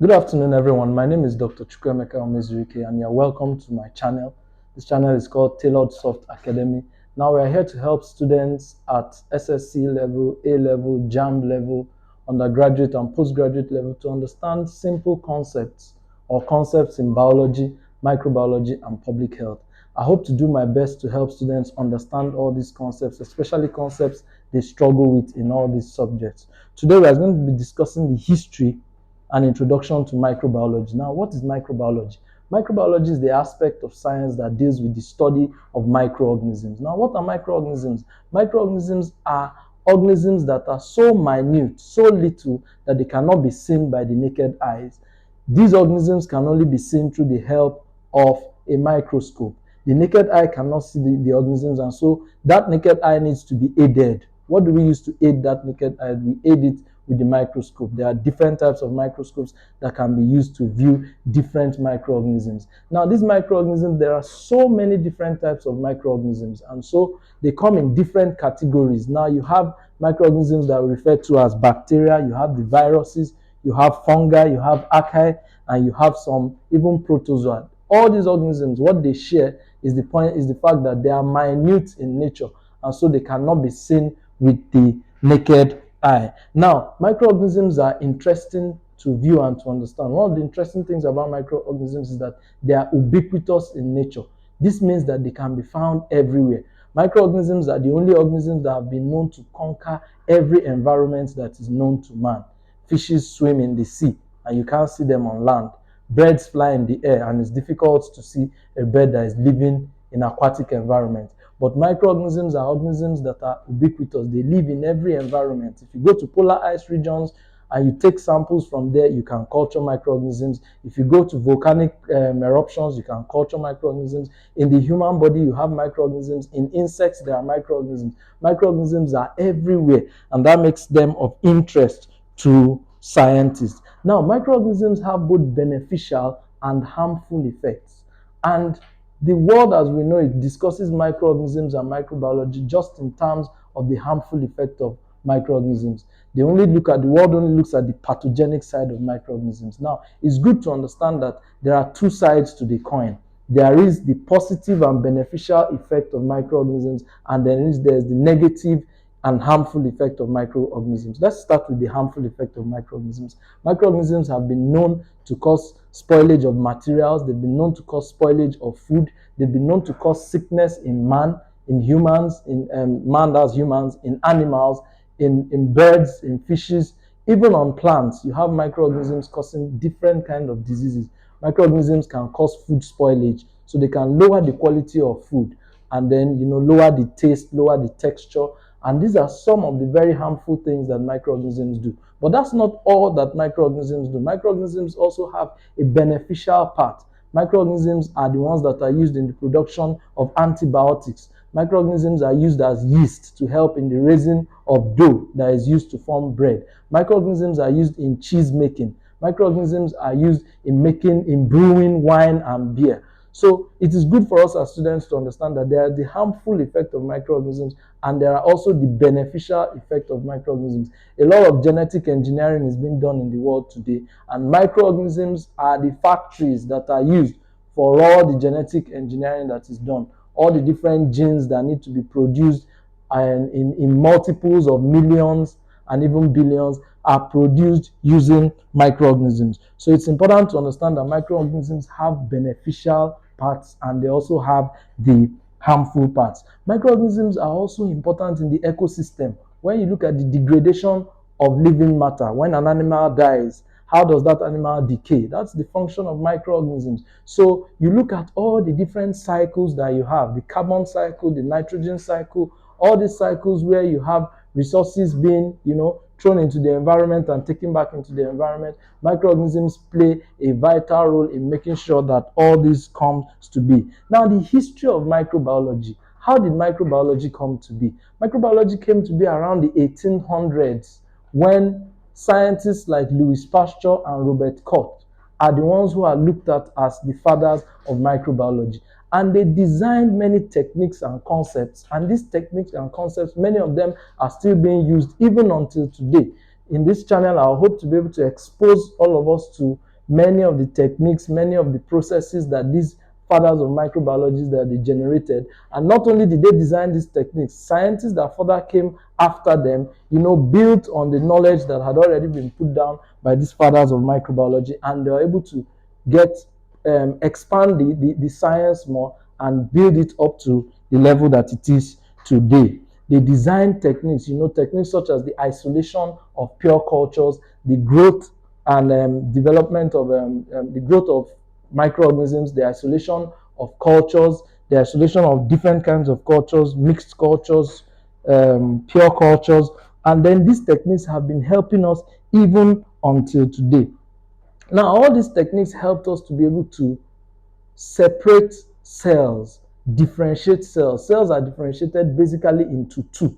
Good afternoon, everyone. My name is Dr. Chukwemeka Omezurike, and you're welcome to my channel. This channel is called Tailored Soft Academy. Now, we are here to help students at SSC level, A level, JAMB level, undergraduate and postgraduate level to understand simple concepts or concepts in biology, microbiology, and public health. I hope to do my best to help students understand all these concepts, especially concepts they struggle with in all these subjects. Today, we are going to be discussing the history an introduction to microbiology. Now, what is microbiology? Microbiology is the aspect of science that deals with the study of microorganisms. Now, what are microorganisms? Microorganisms are organisms that are so minute, so little, that they cannot be seen by the naked eyes. These organisms can only be seen through the help of a microscope. The naked eye cannot see the organisms, and so that naked eye needs to be aided. What do we use to aid that naked eye? We aid it with the microscope. There are different types of microscopes that can be used to view different microorganisms. Now, these microorganisms, there are so many different types of microorganisms, and so they come in different categories. Now, you have microorganisms that we refer to as bacteria, you have the viruses, you have fungi, you have archaea, and you have some even protozoa. All these organisms, what they share is the fact that they are minute in nature, and so they cannot be seen with the naked eye. Now, microorganisms are interesting to view and to understand. One of the interesting things about microorganisms is that they are ubiquitous in nature. This means that they can be found everywhere. Microorganisms are the only organisms that have been known to conquer every environment that is known to man. Fishes swim in the sea, and you can't see them on land. Birds fly in the air, and it's difficult to see a bird that is living in aquatic environment. But microorganisms are organisms that are ubiquitous. They live in every environment. If you go to polar ice regions and you take samples from there, you can culture microorganisms. If you go to volcanic eruptions, you can culture microorganisms. In the human body, you have microorganisms. In insects, there are microorganisms. Microorganisms are everywhere, and that makes them of interest to scientists. Now, microorganisms have both beneficial and harmful effects. And the world as we know it discusses microorganisms and microbiology just in terms of the harmful effect of microorganisms. The world only looks at the pathogenic side of microorganisms. Now, it's good to understand that there are two sides to the coin. There is the positive and beneficial effect of microorganisms, and then there's the negative and harmful effect of microorganisms. Let's start with the harmful effect of microorganisms. Microorganisms have been known to cause spoilage of materials. They've been known to cause spoilage of food. They've been known to cause sickness in man, in humans, in man as humans, in animals, in birds, in fishes, even on plants. You have microorganisms causing different kind of diseases. Microorganisms can cause food spoilage, so they can lower the quality of food, and then lower the taste, lower the texture. And these are some of the very harmful things that microorganisms do. But that's not all that microorganisms do. Microorganisms also have a beneficial part. Microorganisms are the ones that are used in the production of antibiotics. Microorganisms are used as yeast to help in the raising of dough that is used to form bread. Microorganisms are used in cheese making. Microorganisms are used in brewing wine and beer. So it is good for us as students to understand that there are the harmful effect of microorganisms, and there are also the beneficial effect of microorganisms. A lot of genetic engineering is being done in the world today, and microorganisms are the factories that are used for all the genetic engineering that is done. All the different genes that need to be produced and in multiples of millions and even billions are produced using microorganisms. So it's important to understand that microorganisms have beneficial parts, and they also have the harmful parts. Microorganisms are also important in the ecosystem. When you look at the degradation of living matter, when an animal dies, how does that animal decay? That's the function of microorganisms. So you look at all the different cycles that you have, the carbon cycle, the nitrogen cycle, all these cycles where you have resources being, thrown into the environment and taken back into the environment. Microorganisms play a vital role in making sure that all this comes to be. Now, the history of microbiology. How did microbiology come to be? Microbiology came to be around the 1800s when scientists like Louis Pasteur and Robert Koch are the ones who are looked at as the fathers of microbiology. And they designed many techniques and concepts, and these techniques and concepts, many of them are still being used even until today. In this channel, I hope to be able to expose all of us to many of the techniques, many of the processes that these fathers of microbiology that they generated. And not only did they design these techniques, scientists that further came after them, built on the knowledge that had already been put down by these fathers of microbiology, and they were able to get expand the science more and build it up to the level that it is today. They design techniques, techniques such as the isolation of pure cultures, the growth and development of the growth of microorganisms, the isolation of cultures, the isolation of different kinds of cultures, mixed cultures, pure cultures, and then these techniques have been helping us even until today. Now, all these techniques helped us to be able to separate cells, differentiate cells. Cells are differentiated basically into two.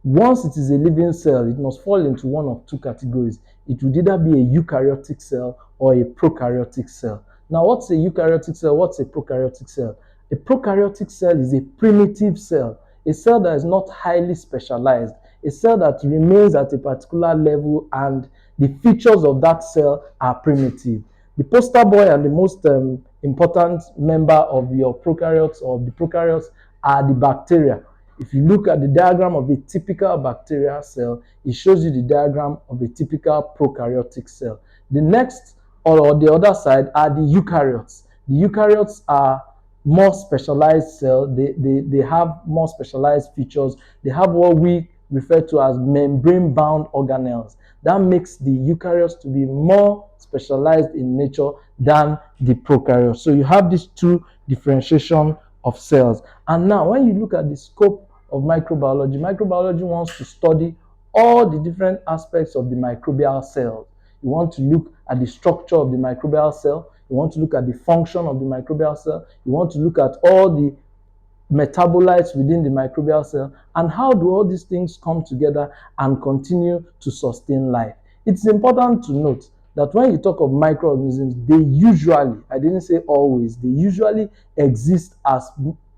Once it is a living cell, it must fall into one of two categories. It would either be a eukaryotic cell or a prokaryotic cell. Now, what's a eukaryotic cell? What's a prokaryotic cell? A prokaryotic cell is a primitive cell, a cell that is not highly specialized, a cell that remains at a particular level and the features of that cell are primitive. The poster boy and the most important member of your prokaryotes or the prokaryotes are the bacteria. If you look at the diagram of a typical bacterial cell, it shows you the diagram of a typical prokaryotic cell. The next or the other side are the eukaryotes. The eukaryotes are more specialized cells. They have more specialized features. They have what we refer to as membrane-bound organelles. That makes the eukaryotes to be more specialized in nature than the prokaryotes. So you have these two differentiation of cells. And now when you look at the scope of microbiology, microbiology wants to study all the different aspects of the microbial cell. You want to look at the structure of the microbial cell. You want to look at the function of the microbial cell. You want to look at all the metabolites within the microbial cell, and how do all these things come together and continue to sustain life. It's important to note that when you talk of microorganisms, they usually, I didn't say always, they usually exist as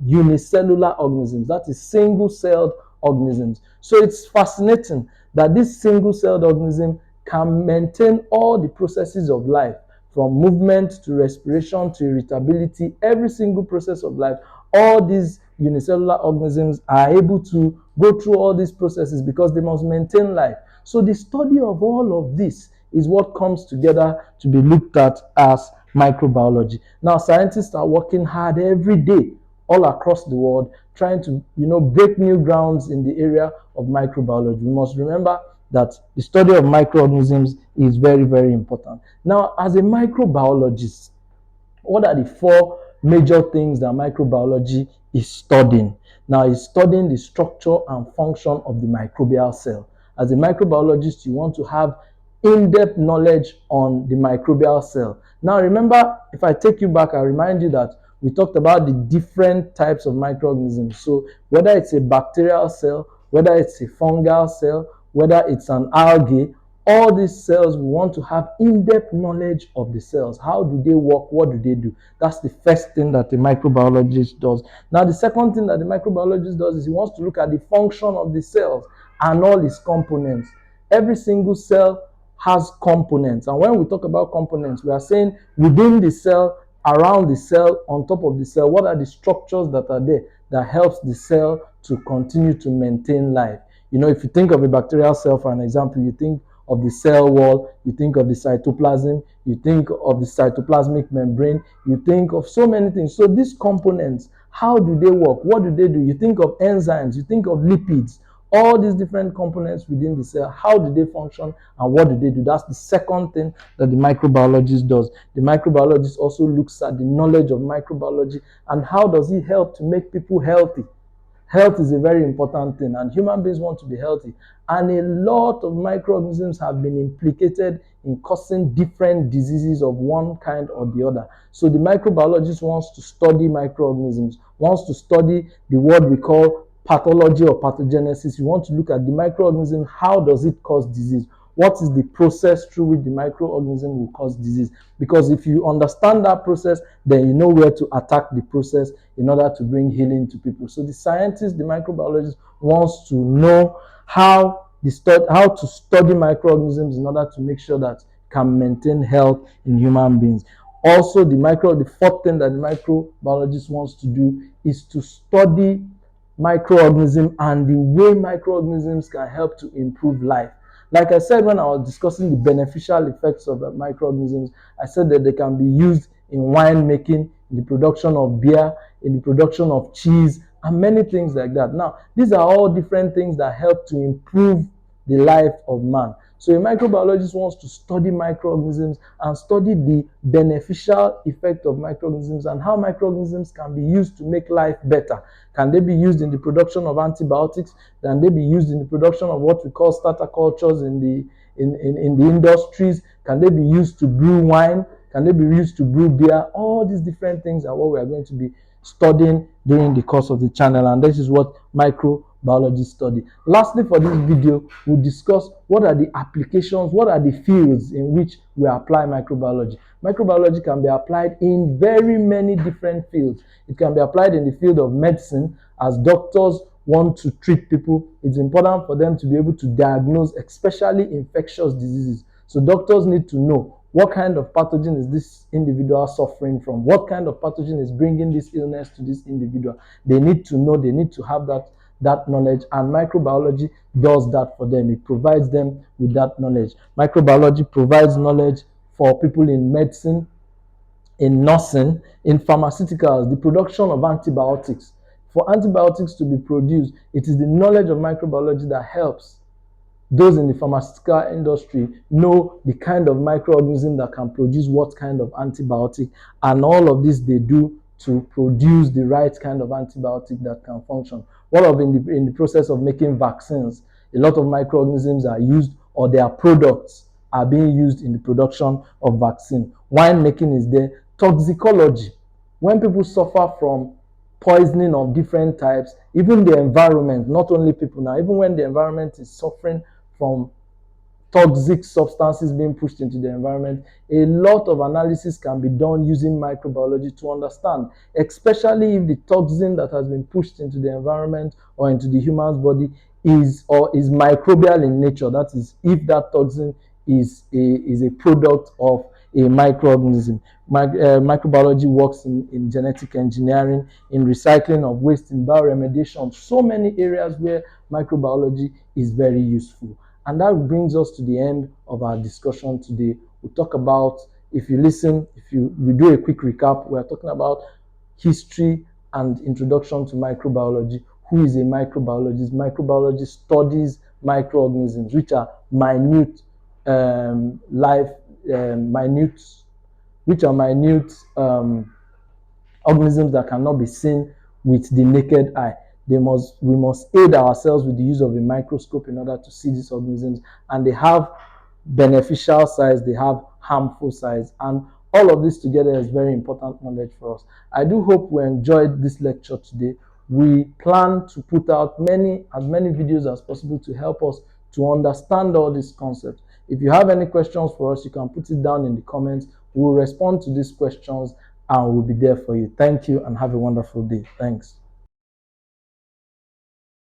unicellular organisms, that is single-celled organisms. So it's fascinating that this single-celled organism can maintain all the processes of life, from movement to respiration to irritability, every single process of life. All these unicellular organisms are able to go through all these processes because they must maintain life. So the study of all of this is what comes together to be looked at as microbiology. Now, scientists are working hard every day all across the world trying to break new grounds in the area of microbiology. We must remember that the study of microorganisms is very, very important. Now, as a microbiologist, what are the four major things that microbiology is studying? Now, it's studying the structure and function of the microbial cell. As a microbiologist, you want to have in-depth knowledge on the microbial cell. Now, remember, if I take you back, I remind you that we talked about the different types of microorganisms. So whether it's a bacterial cell, whether it's a fungal cell, whether it's an algae, all these cells, we want to have in-depth knowledge of the cells. How do they work? What do they do? That's the first thing that the microbiologist does. Now, the second thing that the microbiologist does is he wants to look at the function of the cells and all its components. Every single cell has components. And when we talk about components, we are saying within the cell, around the cell, on top of the cell, what are the structures that are there that helps the cell to continue to maintain life? If you think of a bacterial cell, for an example, you think of the cell wall, you think of the cytoplasm, you think of the cytoplasmic membrane, you think of so many things. So these components, how do they work? What do they do? You think of enzymes, you think of lipids, all these different components within the cell, how do they function and what do they do? That's the second thing that the microbiologist does. The microbiologist also looks at the knowledge of microbiology and how does it help to make people healthy. Health is a very important thing, and human beings want to be healthy. And a lot of microorganisms have been implicated in causing different diseases of one kind or the other. So the microbiologist wants to study microorganisms, wants to study the word we call pathology or pathogenesis. You want to look at the microorganism, how does it cause disease? What is the process through which the microorganism will cause disease? Because if you understand that process, then you know where to attack the process in order to bring healing to people. So the scientist, the microbiologist, wants to know how to study microorganisms in order to make sure that you can maintain health in human beings. Also, the fourth thing that the microbiologist wants to do is to study microorganisms and the way microorganisms can help to improve life. Like I said when I was discussing the beneficial effects of microorganisms, I said that they can be used in wine making, in the production of beer, in the production of cheese, and many things like that. Now, these are all different things that help to improve the life of man. So a microbiologist wants to study microorganisms and study the beneficial effect of microorganisms and how microorganisms can be used to make life better. Can they be used in the production of antibiotics? Can they be used in the production of what we call starter cultures in the industries? Can they be used to brew wine? Can they be used to brew beer? All these different things are what we are going to be studying during the course of the channel, and this is what microbiology study. Lastly, for this video, we'll discuss what are the applications, what are the fields in which we apply microbiology. Microbiology can be applied in very many different fields. It can be applied in the field of medicine. As doctors want to treat people, it's important for them to be able to diagnose especially infectious diseases. So doctors need to know what kind of pathogen is this individual suffering from? What kind of pathogen is bringing this illness to this individual? They need to know, they need to have that knowledge, and microbiology does that for them. It provides them with that knowledge. Microbiology provides knowledge for people in medicine, in nursing, in pharmaceuticals, the production of antibiotics. For antibiotics to be produced, it is the knowledge of microbiology that helps those in the pharmaceutical industry know the kind of microorganism that can produce what kind of antibiotic, and all of this they do to produce the right kind of antibiotic that can function. What of in the process of making vaccines, a lot of microorganisms are used, or their products are being used in the production of vaccine. Wine making is there. Toxicology, when people suffer from poisoning of different types, even the environment, not only people now, even when the environment is suffering from toxic substances being pushed into the environment, a lot of analysis can be done using microbiology to understand, especially if the toxin that has been pushed into the environment or into the human's body is microbial in nature. That is, if that toxin is a product of a microorganism. Microbiology works in genetic engineering, in recycling of waste, in bioremediation, so many areas where microbiology is very useful. And that brings us to the end of our discussion today. We'll talk about, if you we do a quick recap, we're talking about history and introduction to microbiology. Who is a microbiologist? Microbiology studies microorganisms, which are minute organisms that cannot be seen with the naked eye. We must aid ourselves with the use of a microscope in order to see these organisms, and they have beneficial sides, they have harmful sides, and all of this together is very important knowledge for us. I do hope we enjoyed this lecture today. We plan to put out as many videos as possible to help us to understand all these concepts. If you have any questions for us, you can put it down in the comments. We'll respond to these questions and we'll be there for you. Thank you and have a wonderful day. Thanks.